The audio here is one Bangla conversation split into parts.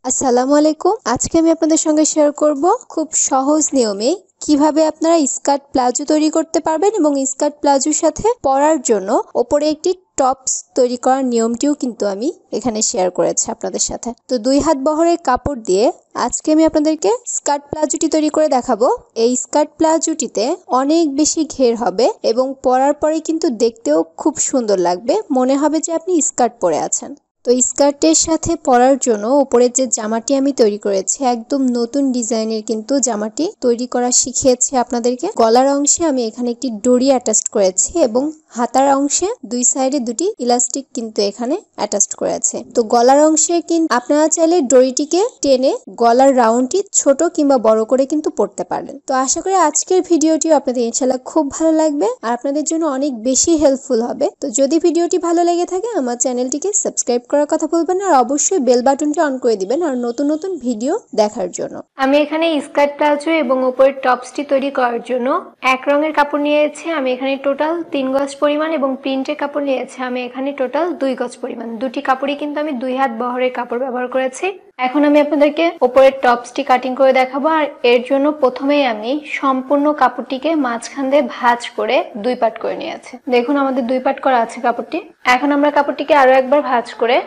আসসালামু আলাইকুম। আজকে আমি আপনাদের সঙ্গে শেয়ার করব খুব সহজ নিয়মে কিভাবে আপনারা স্কার্ট প্লাজো তৈরি করতে পারবেন এবং স্কার্ট প্লাজোর সাথে পরার জন্য ওপরে একটি টপস তৈরি করার নিয়মটিও কিন্তু আমি এখানে শেয়ার করেছি আপনাদের সাথে। তো 2 হাত বহরের কাপড় দিয়ে আজকে আমি আপনাদেরকে স্কার্ট প্লাজোটি তৈরি করে দেখাবো। এই স্কার্ট প্লাজোটিতে অনেক বেশি ঘের হবে এবং পরার পরে কিন্তু দেখতেও খুব সুন্দর লাগবে, মনে হবে যে আপনি স্কার্ট পরে আছেন। তো স্কার্টের সাথে পরার জন্য উপরের যে জামাটি আমি তৈরি করেছি একদম নতুন ডিজাইনের কিন্তু জামাটি তৈরি করা শিখিয়েছি আপনাদেরকে। গলার অংশে আমি এখানে একটি ডরি অ্যাটাচ করেছি এবং হাতার অংশে দুই সাইডে দুটি ইলাস্টিক কিন্তু এখানে অ্যাটাচ করেছে। তো গলার অংশে কিন্তু আপনারা চাইলে ডরিটিকে টেনে গলার রাউন্ডটি ছোট কিংবা বড় করে কিন্তু পড়তে পারেন। তো আশা করি আজকের ভিডিওটিও আপনাদের ইনশাআল্লাহ খুব ভালো লাগবে আর আপনাদের জন্য অনেক বেশি হেল্পফুল হবে। তো যদি ভিডিওটি ভালো লেগে থাকে আমার চ্যানেলটিকে সাবস্ক্রাইব করার কথা বলবেন আর অবশ্যই বেল বাটনটি অন করে দিবেন আর নতুন নতুন ভিডিও দেখার জন্য। আমি এখানে স্কার্ট প্লাজো এবং উপরের টপসটি তৈরি করার জন্য এক রঙের কাপড় নিয়েছি আমি এখানে টোটাল 3 গজ পরিমাণ এবং প্রিন্টের কাপড় নিয়েছি আমি এখানে টোটাল 2 গজ পরিমাণ। দুটি কাপড়ই কিন্তু আমি 2 হাত বহরের কাপড় ব্যবহার করেছি। এখন আমি আপনাদেরকে উপরের টপসটি কাটিং করে দেখাবো আর এর জন্য প্রথমেই আমি সম্পূর্ণ কাপড়টিকে মাঝখান দিয়ে ভাঁজ করে 2 পার্ট করে নিয়েছি। দেখুন আমাদের 2 পার্ট করা আছে কাপড়টি। এখন আমরা কাপড়টিকে আরো একবার ভাঁজ করে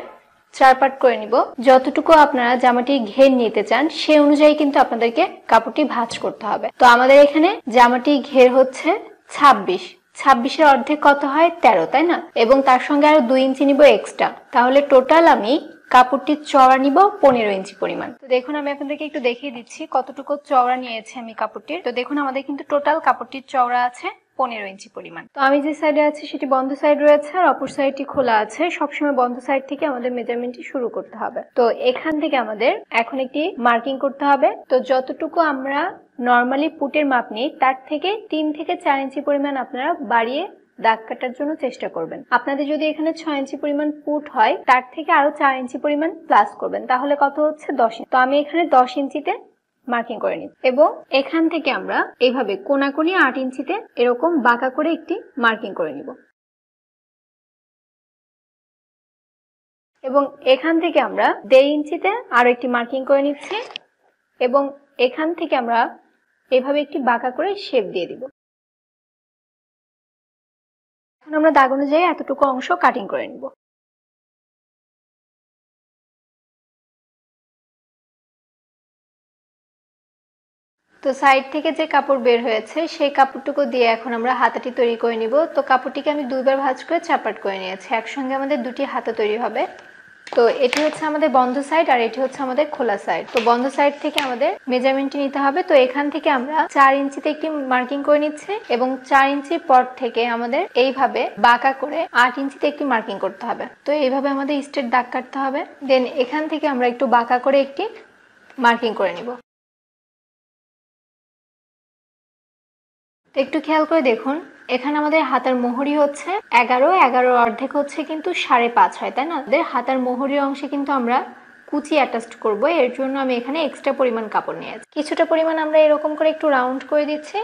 4 পার্ট করে নিব। যতটুকু আপনারা জামাটির ঘের নিতে চান সেই অনুযায়ী কিন্তু আপনাদেরকে কাপড়টি ভাঁজ করতে হবে। তো আমাদের এখানে জামাটির ঘের হচ্ছে 26 এর অর্ধেক কত হয় 13, তাই না? এবং তার সঙ্গে আরো 2 ইঞ্চি নিব এক্সট্রা, তাহলে টোটাল আমি কাপড়টি চওড়া নিব 15 ইঞ্চি পরিমাণ। তো দেখুন আমি আপনাদেরকে একটু দেখিয়ে দিচ্ছি কতটুকু চওড়া নিয়েছি আমি কাপড়টির। তো দেখুন আমাদের কিন্তু টোটাল কাপড়টির চওড়া আছে 15 ইঞ্চি পরিমাণ। তো আমি যে সাইডে আছি সেটি বন্ধ সাইড রয়েছে আর অপর সাইডটি খোলা আছে। সবসময় বন্ধ সাইড থেকে আমাদের মেজারমেন্টটি শুরু করতে হবে। তো এখান থেকে আমাদের এখন একটি মার্কিং করতে হবে। তো যতটুকু আমরা নরমালি পুটের মাপ নিই তার থেকে 3 থেকে 4 ইঞ্চি পরিমাণ আপনারা বাড়িয়ে দাগ কাটার জন্য চেষ্টা করবেন। আপনাদের যদি এখানে 6 ইঞ্চি পরিমাণ পুট হয় তার থেকে আরো 4 ইঞ্চি পরিমাণ প্লাস করবেন, তাহলে কত হচ্ছে 10 ইঞ্চি। তো আমি এখানে 10 ইঞ্চিতে মার্কিং করে নিই এবং এখান থেকে আমরা এইভাবে কোনাকুনি 8 ইঞ্চিতে এরকম বাঁকা করে একটি মার্কিং করে নিব এবং এখান থেকে আমরা 1.5 ইঞ্চিতে আরো একটি মার্কিং করে নিচ্ছি এবং এখান থেকে আমরা এভাবে একটি বাঁকা করে শেপ দিয়ে দিব। এখন আমরা দাগ অনুযায়ী এতটুকু অংশ কাটিং করে নিব। তো সাইড থেকে যে কাপড় বের হয়েছে সেই কাপড়টুকু দিয়ে এখন আমরা হাতাটি তৈরি করে নিব। তো কাপড়টিকে আমি 2 বার ভাঁজ করে 4 পার্ট করে নিয়েছি। একসঙ্গে আমাদের দুটি হাতা তৈরি হবে। তো এটি হচ্ছে আমাদের বন্ধ সাইড আর এটি হচ্ছে আমাদের খোলা সাইড। তো বন্ধ সাইড থেকে আমাদের মেজারমেন্টটি নিতে হবে। তো এখান থেকে আমরা 4 ইঞ্চিতে একটি মার্কিং করে নিচ্ছি এবং 4 ইঞ্চি পর থেকে আমাদের এইভাবে বাঁকা করে 8 ইঞ্চিতে একটি মার্কিং করতে হবে। তো এইভাবে আমাদের স্ট্রেট দাগ কাটতে হবে। দেন এখান থেকে আমরা একটু বাঁকা করে একটি মার্কিং করে নিব। একটু খেয়াল করে দেখুন এখানে আমাদের হাতার মোহরি হচ্ছে 11 অর্ধেক হচ্ছে কিন্তু 5.5 হয়, তাই না? আমাদের হাতার মোহরির অংশে কিন্তু আমরা কুচি অ্যাটাচ করব, এর জন্য আমি এখানে এক্সট্রা পরিমাণ কাপড় নিয়েছি। কিছুটা পরিমাণ আমরা এরকম করে একটু রাউন্ড করে দিচ্ছি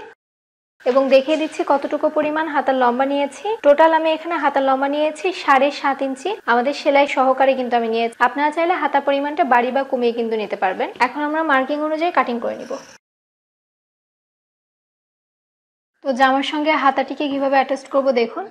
এবং দেখিয়ে দিচ্ছি কতটুকু পরিমাণ হাতার লম্বা নিয়েছি। টোটাল আমি এখানে হাতার লম্বা নিয়েছি 7.5 ইঞ্চি। আমাদের সেলাই সহকারে কিন্তু আমি নিয়েছি। আপনারা চাইলে হাতা পরিমাণটা বাড়ি বা কমিয়ে কিন্তু নিতে পারবেন। এখন আমরা মার্কিং অনুযায়ী কাটিং করে নিব। তো জামার সঙ্গে হাতাটিকে কিভাবে অ্যাটাচ করব দেখুন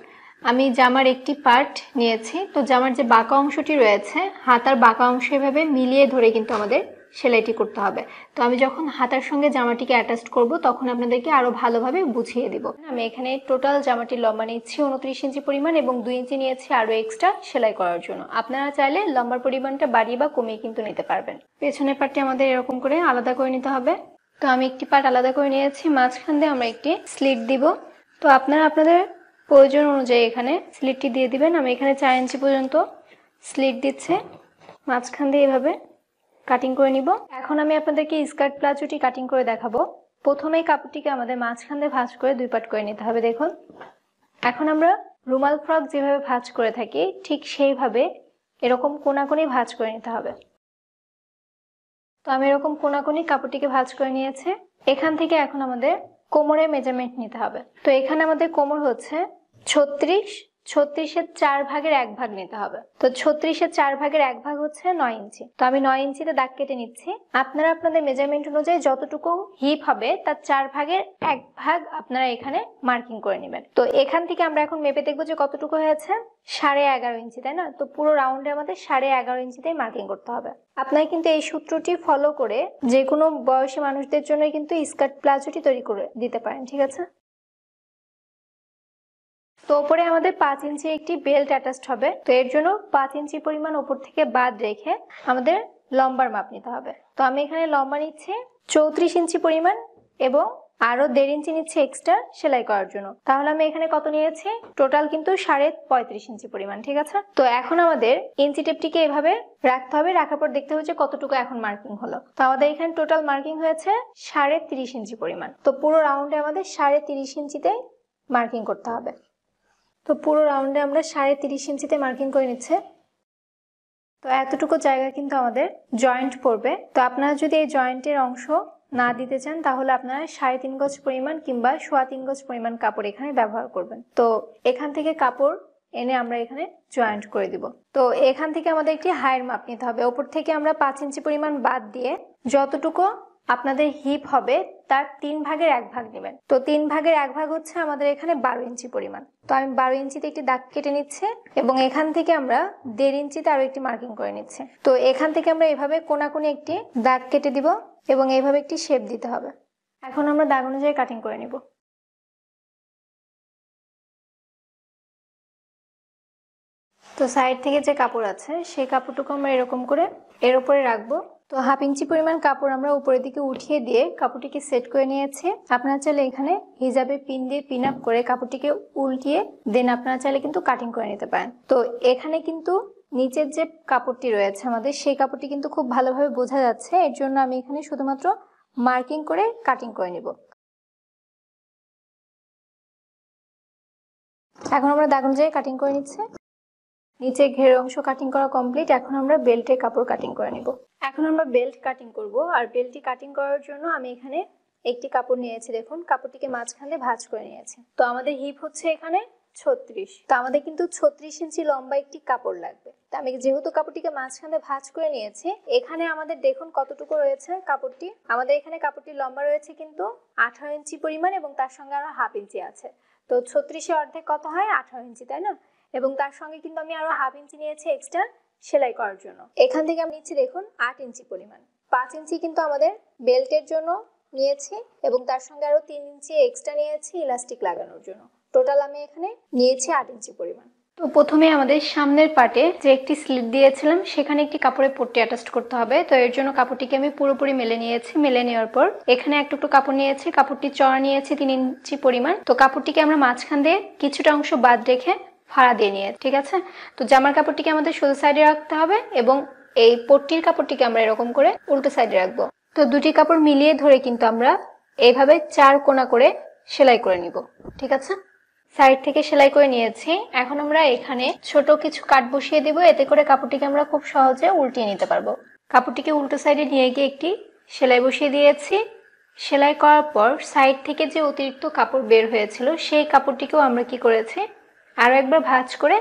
আমি জামার একটি পার্ট নিয়েছি। তো জামার যে বাঁকা অংশটি রয়েছে হাতার বাঁকা অংশ এভাবে মিলিয়ে ধরে কিন্তু আমাদের সেলাইটি করতে হবে। তো আমি যখন হাতার সঙ্গে জামাটিকে অ্যাটাচ করব তখন আপনাদেরকে আরো ভালোভাবে বুঝিয়ে দিব। আমি এখানে টোটাল জামাটির লম্বা নিচ্ছি 29 ইঞ্চি পরিমাণ এবং 2 ইঞ্চি নিয়েছি আরো এক্সট্রা সেলাই করার জন্য। আপনারা চাইলে লম্বার পরিমাণটা বাড়িয়ে বা কমিয়ে কিন্তু নিতে পারবেন। পেছনের পার্টটি আমাদের এরকম করে আলাদা করে নিতে হবে। তো আমি একটি পার্ট আলাদা করে নিয়েছি, মাঝখান দিয়ে আমরা একটি স্লিট দিব। তো আপনারা আপনাদের প্রয়োজন অনুযায়ী এখানে স্লিটটি দিয়ে দিবেন। আমি এখানে 4 ইঞ্চি পর্যন্ত স্লিট দিচ্ছি, মাঝখান দিয়ে এভাবে কাটিং করে নিব। এখন আমি আপনাদেরকে স্কার্ট প্লাজোটি কাটিং করে দেখাবো। প্রথমেই কাপড়টিকে আমাদের মাঝখান দিয়ে ভাঁজ করে 2 পার্ট করে নিতে হবে। দেখুন এখন আমরা রুমাল ফ্রক যেভাবে ভাঁজ করে থাকি ঠিক সেইভাবে এরকম কোনাকুনি ভাঁজ করে নিতে হবে। তো আমি এরকম কোনাকুনি কাপড়টিকে ভাঁজ করে নিয়েছি। এখান থেকে এখন আমাদের কোমরের মেজারমেন্ট নিতে হবে। তো এখানে আমাদের কোমর হচ্ছে 36, 36-এর 4 ভাগের 1 ভাগ নিতে হবে। তো 36-এর 4 ভাগের 1 ভাগ হচ্ছে 9 ইঞ্চি। তো আমি 9 ইঞ্চিতে দাগ কেটে নিচ্ছি। আপনারা আপনাদের মেজারমেন্ট অনুযায়ী যতটুকু হিপ হবে তার 4 ভাগের 1 ভাগ আপনারা এখানে মার্কিং করে নেবেন। তো এখান থেকে আমরা এখন মেপে দেখবো যে কতটুকু হয়েছে। 11.5 ইঞ্চি, তাই না? তো পুরো রাউন্ডে আমাদের 11.5 ইঞ্চিতেই মার্কিং করতে হবে। আপনারা কিন্তু এই সূত্রটি ফলো করে যে কোনো বয়সী মানুষদের জন্য কিন্তু স্কার্ট প্লাজোটি তৈরি করে দিতে পারেন, ঠিক আছে? তো উপরে আমাদের 5 ইঞ্চি একটি বেল্ট অ্যাটাচড হবে। তো এর জন্য 5 ইঞ্চি পরিমাণ উপর থেকে বাদ রেখে আমাদের লম্বার মাপ নিতে হবে। তো আমি এখানে লম্বা নিচ্ছি 34 ইঞ্চি পরিমাণ এবং আরো 1.5 ইঞ্চি নিচ্ছি এক্সট্রা সেলাই করার জন্য। তাহলে আমি এখানে কত নিয়েছি? টোটাল কিন্তু 35.5 ইঞ্চি পরিমাণ, ঠিক আছে? তো এখন আমাদের ইঞ্চি টেপটিকে এভাবে রাখতে হবে। রাখার পর দেখতে হবে যে কতটুকু এখন মার্কিং হলো। তো আমাদের এখানে টোটাল মার্কিং হয়েছে 30.5 ইঞ্চি পরিমাণ। তো পুরো রাউন্ডে আমাদের 30.5 ইঞ্চিতে মার্কিং করতে হবে। তো পুরো রাউন্ডে আমরা 30.5 ইঞ্চিতে মার্কিং করে নিচ্ছে। তো এতটুকু জায়গা কিন্তু আমাদের জয়েন্ট পড়বে। তো আপনারা যদি এই জয়েন্টের অংশ না দিতে চান তাহলে আপনারা 3.5 গজ পরিমাণ কিংবা 3.25 গজ পরিমাণ কাপড় এখানে ব্যবহার করবেন। তো এখান থেকে কাপড় এনে আমরা এখানে জয়েন্ট করে দিব। তো এখান থেকে আমাদের একটি হাইয়ের মাপ নিতে হবে। ওপর থেকে আমরা 5 ইঞ্চি পরিমাণ বাদ দিয়ে যতটুকু আপনাদের হিপ হবে তার 3 ভাগের 1 ভাগ নেবেন। তো 3 ভাগের 1 ভাগ হচ্ছে আমাদের এখানে 12 ইঞ্চি পরিমাণ। তো আমি 12 ইঞ্চিতে একটি দাগ কেটে নিচ্ছি এবং এখান থেকে আমরা 1.5 ইঞ্চিতে আরো একটি মার্কিং করে নিচ্ছি। তো এখান থেকে আমরা এভাবে কোনাকুনি একটি দাগ কেটে দিব এবং এইভাবে একটি শেপ দিতে হবে। এখন আমরা দাগ অনুযায়ী কাটিং করে নিব। তো সাইড থেকে যে কাপড় আছে সেই কাপড়টুকু আমরা এরকম করে এর উপরে রাখবো। তো 1/2 ইঞ্চি পরিমাণ কাপড় আমরা উপরের দিকে উঠিয়ে দিয়ে কাপড়টিকে সেট করে নিয়েছি। আপনারা চাইলে এখানে হিজাবে পিন দিয়ে পিন আপ করে কাপড়টিকে উল্টিয়ে দেন আপনারা চাইলে কিন্তু কাটিং করে নিতে পারেন। তো এখানে কিন্তু নিচের যে কাপড়টি রয়েছে আমাদের সেই কাপড়টি কিন্তু খুব ভালোভাবে বোঝা যাচ্ছে। এর জন্য আমি এখানে শুধুমাত্র মার্কিং করে কাটিং করে নিব। এখন আমরা দাগ অনুযায়ী কাটিং করে নিচ্ছি। নিচে ঘের অংশ কাটিং করা কমপ্লিট। এখন আমরা বেল্টের কাপড় কাটিং করে নিব। এখন আমরা বেল্ট কাটিং করব। আর বেল্টটি কাটিং করার জন্য আমি এখানে একটি কাপড় নিয়েছি। দেখুন কাপড়টিকে মাঝখানে ভাঁজ করে নিয়েছি। তো আমাদের হিপ হচ্ছে এখানে 36। তো আমাদের কিন্তু 36 ইঞ্চি লম্বা একটি কাপড় লাগবে। তো আমি যেহেতু কাপড়টিকে মাঝখানে ভাঁজ করে নিয়েছি, এখানে আমাদের দেখুন কতটুকু রয়েছে কাপড়টি। আমাদের এখানে কাপড়টির লম্বা রয়েছে কিন্তু 18 ইঞ্চি পরিমাণ এবং তার সঙ্গে আরো 1/2 ইঞ্চি আছে। তো 36 এর অর্ধেক কত হয়? 18 ইঞ্চি, তাই না? এবং তার সঙ্গে কিন্তু আমি আরো 1/2 ইঞ্চি নিয়েছি এক্সট্রা সেলাই করার জন্য। এখান থেকে আমি নিচ্ছি দেখুন 8 ইঞ্চি পরিমাণ। 5 ইঞ্চি কিন্তু আমাদের বেল্টের জন্য নিয়েছি এবং তার সঙ্গে আরো 3 ইঞ্চি এক্সট্রা নিয়েছি ইলাস্টিক লাগানোর জন্য। টোটাল আমি এখানে নিয়েছি 8 ইঞ্চি পরিমাণ। তো প্রথমে আমাদের সামনের পার্টে যে একটি স্লিট দিয়েছিলাম সেখানে একটি কাপড়ের পট্টি অ্যাটাচ করতে হবে। তো এর জন্য কাপড়টিকে আমি পুরোপুরি মেলে নিয়েছি। মেলে নেওয়ার পর এখানে একটু কাপড় নিয়েছি। কাপড়টি চড়া নিয়েছি 3 ইঞ্চি পরিমাণ। তো কাপড়টিকে আমরা মাঝখান দিয়ে কিছুটা অংশ বাদ রেখে ফাড়া দিয়ে নিয়ে, ঠিক আছে? তো জামার কাপড়টিকে আমাদের সোজা সাইডে রাখতে হবে এবং এই পট্টির কাপড়টিকে আমরা এরকম করে উল্টো সাইডে রাখবো। তো দুটি কাপড় মিলিয়ে ধরে কিন্তু আমরা এইভাবে 4 কোণা করে সেলাই করে নিব, ঠিক আছে? সাইড থেকে সেলাই করে নিয়েছি। এখন আমরা এখানে ছোট কিছু কাট বসিয়ে দিব। এতে করে কাপড়টিকে আমরা খুব সহজে উল্টিয়ে নিতে পারবো। কাপড়টিকে উল্টো সাইডে নিয়ে গিয়ে একটি সেলাই বসিয়ে দিয়েছি। সেলাই করার পর সাইড থেকে যে অতিরিক্ত কাপড় বের হয়েছিল সেই কাপড়টিকেও আমরা কি করেছি, আরো একবার ভাঁজ করে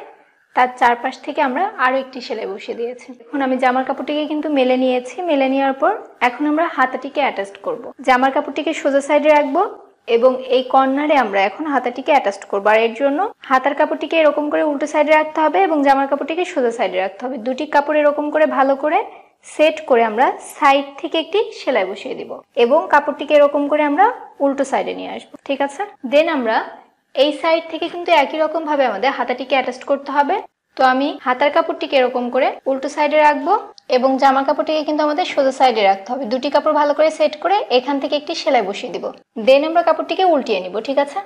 তার চারপাশ থেকে আমরা আরো একটি সেলাই বসিয়ে দিয়েছি। এখন আমি জামার কাপড়টিকে কিন্তু মেলে নিয়েছি। মেলে নেওয়ার পর এখন আমরা হাতাটিকে অ্যাটাচ করব। জামার কাপড়টিকে সোজা সাইডে রাখবো এবং এই কর্নারে আমরা এখন হাতাটিকে অ্যাটাচ করবো। আর এর জন্য হাতার কাপড়টিকে এরকম করে উল্টো সাইডে রাখতে হবে এবং জামার কাপড়টিকে সোজা সাইডে রাখতে হবে। দুটি কাপড় এরকম করে ভালো করে সেট করে আমরা সাইড থেকে একটি সেলাই বসিয়ে দিব এবং কাপড়টিকে এরকম করে আমরা উল্টো সাইডে নিয়ে আসবো, ঠিক আছে? দেন আমরা এই সাইড থেকে কিন্তু একই রকম ভাবে আমাদের হাতাটিকে অ্যাটাচ করতে হবে। তো আমি হাতার কাপড়টিকে এরকম করে উল্টো সাইডে রাখবো এবং জামা কাপড়টিকে কিন্তু আমাদের সোজা সাইডে রাখতে হবে। দুটি কাপড় ভালো করে সেট করে এখান থেকে একটি সেলাই বসিয়ে দিব। দেন আমরা কাপড়টিকে উল্টিয়ে নিব, ঠিক আছে?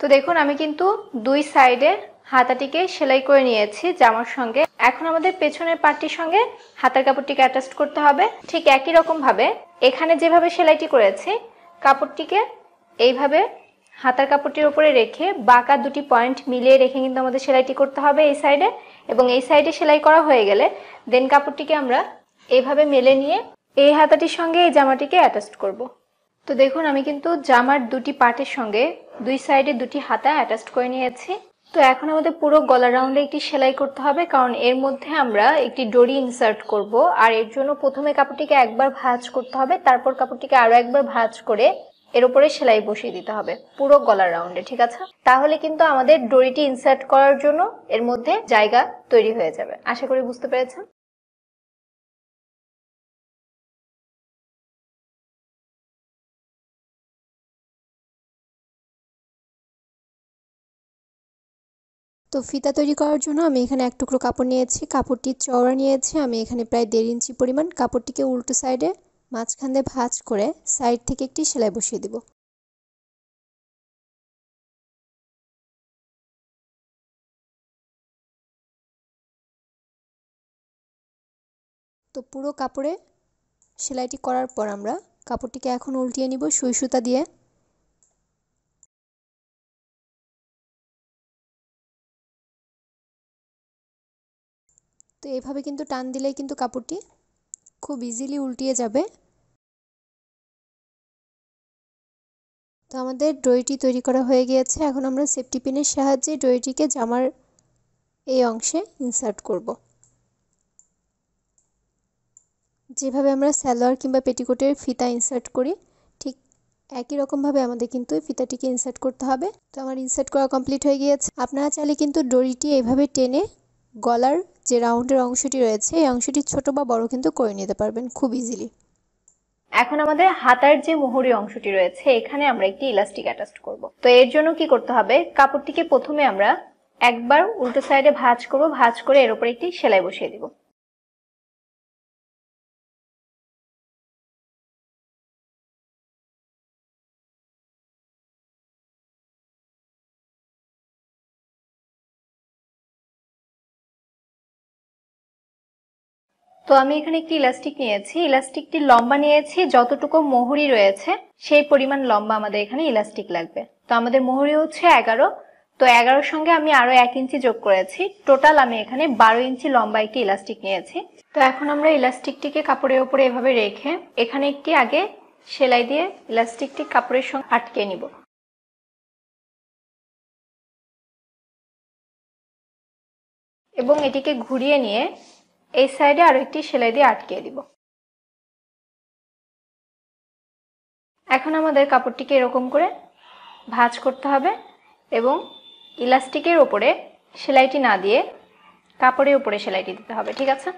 তো দেখুন আমি কিন্তু দুই সাইডে হাতাটিকে সেলাই করে নিয়েছি জামার সঙ্গে। এখন আমাদের পেছনের পার্টটির সঙ্গে হাতার কাপড়টিকে অ্যাটাচ করতে হবে। ঠিক একই রকম ভাবে এখানে যেভাবে সেলাইটি করেছি কাপড়টিকে এইভাবে হাতার কাপড়টির উপরে রেখে বাঁকা দুটি পয়েন্ট মিলিয়ে রেখে কিন্তু আমাদের সেলাইটি করতে হবে এই সাইডে, এবং এই সাইডে সেলাই করা হয়ে গেলে দেন কাপড়টিকে আমরা এইভাবে মেলে নিয়ে এই হাতাটির সঙ্গে এই জামাটিকে অ্যাটাচ করব। তো দেখুন আমি কিন্তু জামার দুটি পার্টের সঙ্গে দুই সাইডে দুটি হাতা অ্যাটাচ করে নিয়েছি। তো এখন আমাদের পুরো গলা রাউন্ডে একটি সেলাই করতে হবে, কারণ এর মধ্যে আমরা একটি ডরি ইনসার্ট করব। আর এর জন্য প্রথমে কাপড়টিকে একবার ভাঁজ করতে হবে, তারপর কাপড়টিকে আরো একবার ভাঁজ করে এর উপরে সেলাই বসিয়ে দিতে হবে পুরো গলার রাউন্ডে, ঠিক আছে? তাহলে কিন্তু আমাদের ডরিটি ইনসার্ট করার জন্য এর মধ্যে জায়গা তৈরি হয়ে যাবে। আশা করি বুঝতে পেরেছেন। তো ফিতা তৈরি করার জন্য আমি এখানে এক টুকরো কাপড় নিয়েছি, কাপড়টির চওড়া নিয়েছি আমি এখানে প্রায় 1.5 ইঞ্চি পরিমাণ। কাপড়টিকে উল্টো সাইডে মাঝখান দিয়ে ভাঁজ করে সাইড থেকে একটি সেলাই বসিয়ে দিব। তো পুরো কাপড়ে সেলাইটি করার পর আমরা কাপড়টিকে এখন উল্টিয়ে নিব সুই সুতা দিয়ে। তো এভাবে কিন্তু টান দিলেই কিন্তু কাপড়টি খুব ইজিলি উল্টিয়ে যাবে। তো আমাদের ডরিটি তৈরি করা হয়ে গিয়েছে। এখন আমরা সেফটি পিনের সাহায্যে ডরিটিকে জামার এই অংশে ইনসার্ট করব। যেভাবে আমরা সালোয়ার কিংবা পেটিকোটের ফিতা ইনসার্ট করি ঠিক একই রকমভাবে আমাদের কিন্তু এই ফিতাটিকে ইনসার্ট করতে হবে। তো আমার ইনসার্ট করা কমপ্লিট হয়ে গিয়েছে। আপনারা চাইলে কিন্তু ডরিটি এইভাবে টেনে গলার যে রাউন্ডের অংশটি রয়েছে এই অংশটি ছোট বা বড় কিন্তু করে নিতে পারবেন খুব ইজিলি। এখন আমাদের হাতার যে মোহরি অংশটি রয়েছে এখানে আমরা একটি ইলাস্টিক অ্যাটাচ করব। তো এর জন্য কি করতে হবে, কাপড়টিকে প্রথমে আমরা একবার উল্টো সাইডে ভাঁজ করব, ভাঁজ করে এর উপর একটি সেলাই বসিয়ে দিব। তো আমি এখানে একটি ইলাস্টিক নিয়েছি, ইলাস্টিকটি লম্বা নিয়েছি যতটুকু মোহরি রয়েছে সেই পরিমাণ লম্বা আমাদের এখানে ইলাস্টিক লাগবে। তো আমাদের মোহরি হচ্ছে 11, তো 11-র সঙ্গে আমি আরো 1 ইঞ্চি যোগ করেছি, টোটাল আমি এখানে 12 ইঞ্চি লম্বা একটি ইলাস্টিক নিয়েছি। তো এখন আমরা ইলাস্টিকটিকে কাপড়ের উপরে এভাবে রেখে এখানে একটি আগে সেলাই দিয়ে ইলাস্টিকটি কাপড়ের সঙ্গে আটকে নিব। এবং এটিকে ঘুরিয়ে নিয়ে এই সাইডে আরো একটি সেলাই দিয়ে আটকে দিব। এখন আমাদের কাপড়টিকে এরকম করে ভাঁজ করতে হবে এবং ইলাস্টিকের উপরে সেলাইটি না দিয়ে কাপড়ের উপরে সেলাইটি দিতে হবে, ঠিক আছে?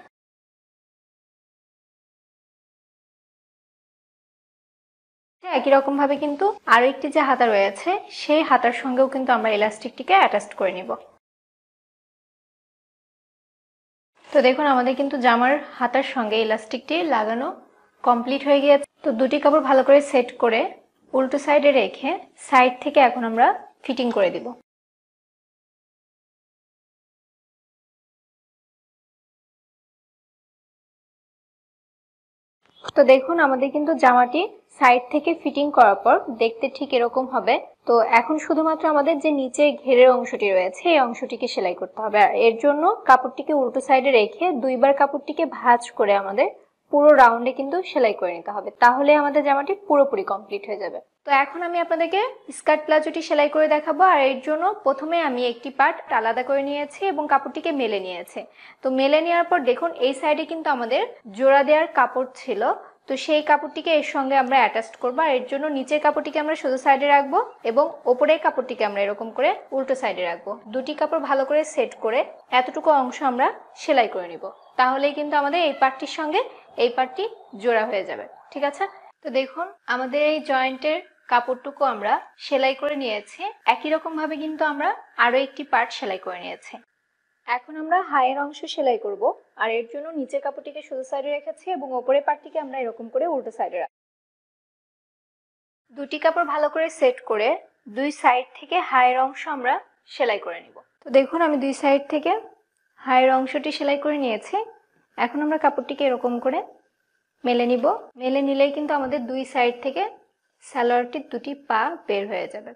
একই রকম ভাবে কিন্তু আরো একটি যে হাতা রয়েছে সেই হাতার সঙ্গেও কিন্তু আমরা ইলাস্টিকটিকে অ্যাটাচ করে নিব। তো দেখুন আমাদের কিন্তু জামার হাতার সঙ্গে ইলাস্টিকটি লাগানো কমপ্লিট হয়ে গিয়েছে। তো দুটি কাপড় ভালো করে সেট করে উল্টো সাইডে রেখে সাইড থেকে এখন আমরা ফিটিং করে দিব। তো দেখুন আমাদের কিন্তু জামাটি সাইড থেকে ফিটিং করার পর দেখতে ঠিক এরকম হবে। তো এখন শুধুমাত্র আমাদের যে নিচে ঘেরের অংশটি রয়েছে এই অংশটিকে সেলাই করতে হবে। আর এর জন্য কাপড়টিকে উল্টো সাইডে রেখে দুইবার কাপড়টিকে ভাঁজ করে আমাদের পুরো রাউন্ডে কিন্তু সেলাই করে নিতে হবে, তাহলে আমাদের জামাটি পুরোপুরি কমপ্লিট হয়ে যাবে। তো এখন আমি আপনাদেরকে স্কার্ট প্লাজোটি সেলাই করে দেখাবো। আর এর জন্য প্রথমে আমি একটি পার্ট আলাদা করে নিয়েছি এবং কাপড়টিকে মেলে নিয়েছি। তো মেলে নেওয়ার পর দেখুন এই সাইডে কিন্তু আমাদের জোড়া দেওয়ার কাপড় ছিল, তো সেই কাপড়টিকে এর সঙ্গে আমরা অ্যাটাচ করবো। আর এর জন্য নিচের কাপড়টিকে আমরা সোজা সাইডে রাখবো এবং ওপরের কাপড়টিকে আমরা এরকম করে উল্টো সাইডে রাখবো। দুটি কাপড় ভালো করে সেট করে এতটুকু অংশ আমরা সেলাই করে নিব, তাহলেই কিন্তু আমাদের এই পার্টটির সঙ্গে এই পার্টটি জোড়া হয়ে যাবে, ঠিক আছে? তো দেখুন আমাদের এই জয়েন্টের কাপড়টুকু আমরা সেলাই করে নিয়েছি। একই রকম ভাবে কিন্তু আমরা আরো একটি পার্ট সেলাই করে নিয়েছি। এখন আমরা হাইয়ের অংশ সেলাই করব। আর এর জন্য নিচের কাপড়টিকে সোজা সাইডে রেখেছি এবং উপরের পার্টটিকে আমরা এরকম করে উল্টো সাইডে রাখবো। দুটি কাপড় ভালো করে সেট করে দুই সাইড থেকে হাইয়ের অংশ আমরা সেলাই করে নিব। তো দেখুন আমি দুই সাইড থেকে হায়ের অংশটি সেলাই করে নিয়েছি। এখন আমরা কাপড়টিকে এরকম করে মেলে নিব। মেলে নিলেই কিন্তু আমাদের দুই সাইড থেকে সালোয়ারটির দুটি পা বের হয়ে যাবে।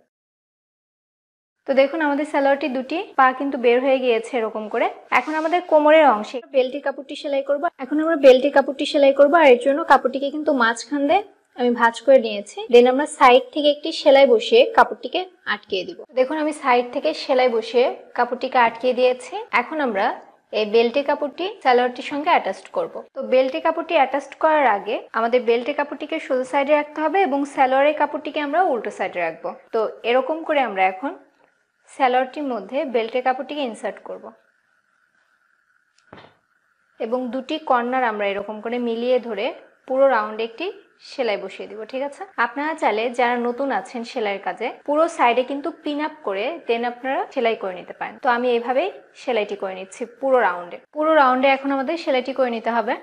তো দেখুন আমাদের সালোয়ারটির দুটি পা কিন্তু বের হয়ে গিয়েছে এরকম করে। এখন আমাদের কোমরের অংশে বেল্টি কাপড়টি সেলাই করব। এখন আমরা বেল্টি কাপড়টি সেলাই করব, আর এর জন্য কাপড়টিকে কিন্তু মাঝখান দিয়ে আমি ভাঁজ করে নিয়েছি। দেন আমরা সাইড থেকে একটি সেলাই বসিয়ে কাপড়টিকে আটকিয়ে দিব। দেখুন আমি সাইড থেকে সেলাই বসিয়ে কাপড়টিকে আটকিয়ে দিয়েছি। এখন আমরা এই বেল্টি কাপড়টি সালোয়ারটির সঙ্গে অ্যাটাচ করব। তো বেল্টি কাপড়টি অ্যাটাচ করার আগে আমাদের বেল্টি কাপড়টিকে সোজা সাইডে রাখতে হবে এবং সালোয়ারের কাপড়টিকে আমরা উল্টো সাইডে রাখবো। তো এরকম করে আমরা এখন সালোয়ারটির মধ্যে বেল্টের কাপড়টিকে ইনসার্ট করব এবং দুটি কর্নার আমরা এরকম করে মিলিয়ে ধরে পুরো রাউন্ডে একটি সেলাই বসিয়ে দিব। ঠিক আছে, আপনারা চাইলে যারা নতুন আছেন সেলাইয়ের কাজে পুরো সাইডে কিন্তু পিন আপ করে দেন আপনারা সেলাই করে নিতে পারেন। তো আমি এইভাবেই সেলাইটি করে নিচ্ছি পুরো রাউন্ডে এখন আমাদের সেলাইটি করে নিতে হবে।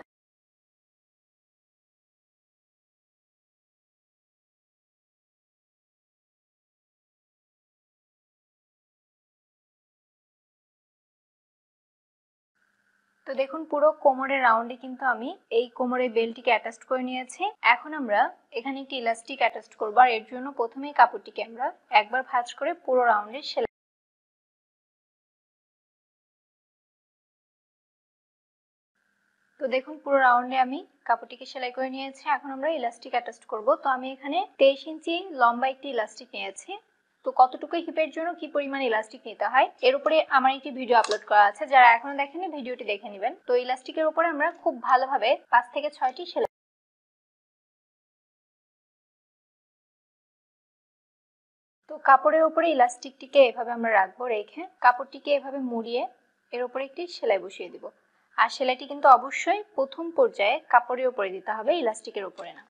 তো দেখুন পুরো কোমরের রাউন্ডে কিন্তু আমি এই কোমরের বেল্টটিকে অ্যাটাচ করে নিয়েছি। এখন আমরা এখানে একটি ইলাস্টিক অ্যাটাচ করব, আর এর জন্য প্রথমেই কাপড়টিকে আমরা একবার ভাঁজ করে পুরো রাউন্ডে সেলাই। তো দেখুন পুরো রাউন্ডে আমি কাপড়টিকে সেলাই করে নিয়েছি। এখন আমরা ইলাস্টিক অ্যাটাচ করব। তো আমি এখানে 23 ইঞ্চি লম্বা একটি ইলাস্টিক নিয়েছি। তো কতটুকু হিপের জন্য কি পরিমাণ ইলাস্টিক নিতে হয় এর উপরে আমার একটি ভিডিও আপলোড করা আছে, যারা এখনো দেখেনি ভিডিওটি দেখে নেবেন। তো ইলাস্টিকের উপরে আমরা খুব ভালোভাবে 5 থেকে 6টি সেলাই। তো কাপড়ের উপরে ইলাস্টিকটিকে এভাবে আমরা রাখবো, রেখে কাপড়টিকে এভাবে মুড়িয়ে এর উপরে একটি সেলাই বসিয়ে দিব। আর সেলাইটি কিন্তু অবশ্যই প্রথম পর্যায়ে কাপড়ের উপরে দিতে হবে, ইলাস্টিকের উপরে না।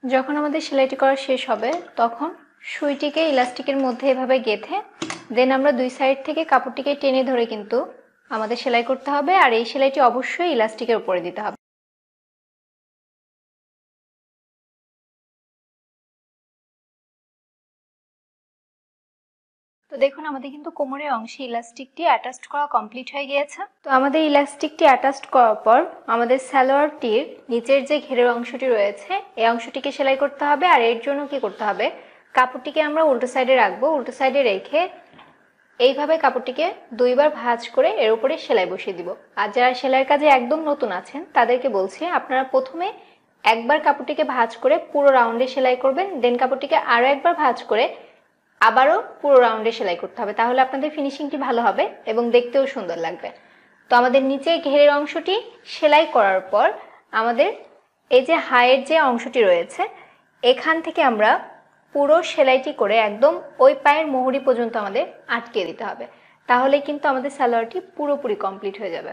যখন আমাদের সেলাইটি করা শেষ হবে তখন সুইটিকে ইলাস্টিকের মধ্যে এভাবে গেঁথে দেন আমরা দুই সাইড থেকে কাপড়টিকে টেনে ধরে কিন্তু আমাদের সেলাই করতে হবে, আর এই সেলাইটি অবশ্যই ইলাস্টিকের উপরে দিতে হবে। তো দেখুন আমাদের কিন্তু কোমরের অংশে ইলাস্টিকটি অ্যাটাচ করা কমপ্লিট হয়ে গিয়েছে। তো আমাদের ইলাস্টিকটি অ্যাটাচ করার পর আমাদের সালোয়ারটির নিচের যে ঘেরের অংশটি রয়েছে এই অংশটিকে সেলাই করতে হবে। আর এর জন্য কি করতে হবে, কাপড়টিকে আমরা উল্টো সাইডে রাখবো। উল্টো সাইডে রেখে এইভাবে কাপড়টিকে দুইবার ভাঁজ করে এর উপরে সেলাই বসিয়ে দিব। আর যারা সেলাইয়ের কাজে একদম নতুন আছেন তাদেরকে বলছি আপনারা প্রথমে একবার কাপড়টিকে ভাঁজ করে পুরো রাউন্ডে সেলাই করবেন, দেন কাপড়টিকে আরও একবার ভাঁজ করে আবারও পুরো রাউন্ডে সেলাই করতে হবে, তাহলে আপনাদের ফিনিশিংটি ভালো হবে এবং দেখতেও সুন্দর লাগবে। তো আমাদের নিচে ঘেরের অংশটি সেলাই করার পর আমাদের এই যে হাইয়ের যে অংশটি রয়েছে এখান থেকে আমরা পুরো সেলাইটি করে একদম ওই পায়ের মোহরি পর্যন্ত আমাদের আটকে দিতে হবে, তাহলে কিন্তু আমাদের সালোয়ারটি পুরোপুরি কমপ্লিট হয়ে যাবে।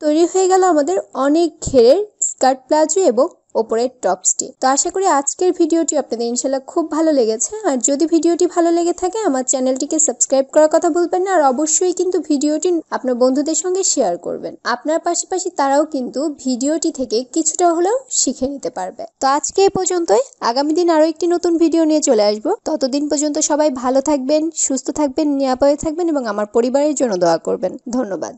তৈরি হয়ে গেল আমাদের অনেক ঘেরের স্কার্ট প্লাজো এবং ওপরের টপসটি। তো আশা করি আজকের ভিডিওটি আপনাদের ইনশাল্লাহ খুব ভালো লেগেছে। আর যদি ভিডিওটি ভালো লেগে থাকে আমার চ্যানেলটিকে সাবস্ক্রাইব করার কথা ভুলবেন না, আর অবশ্যই কিন্তু ভিডিওটি আপনার বন্ধুদের সঙ্গে শেয়ার করবেন। আপনার পাশাপাশি তারাও কিন্তু ভিডিওটি থেকে কিছুটা হলেও শিখে নিতে পারবে। তো আজকে এই পর্যন্তই, আগামী দিন আরো একটি নতুন ভিডিও নিয়ে চলে আসবো। ততদিন পর্যন্ত সবাই ভালো থাকবেন, সুস্থ থাকবেন, নিরাপদে থাকবেন এবং আমার পরিবারের জন্য দোয়া করবেন। ধন্যবাদ।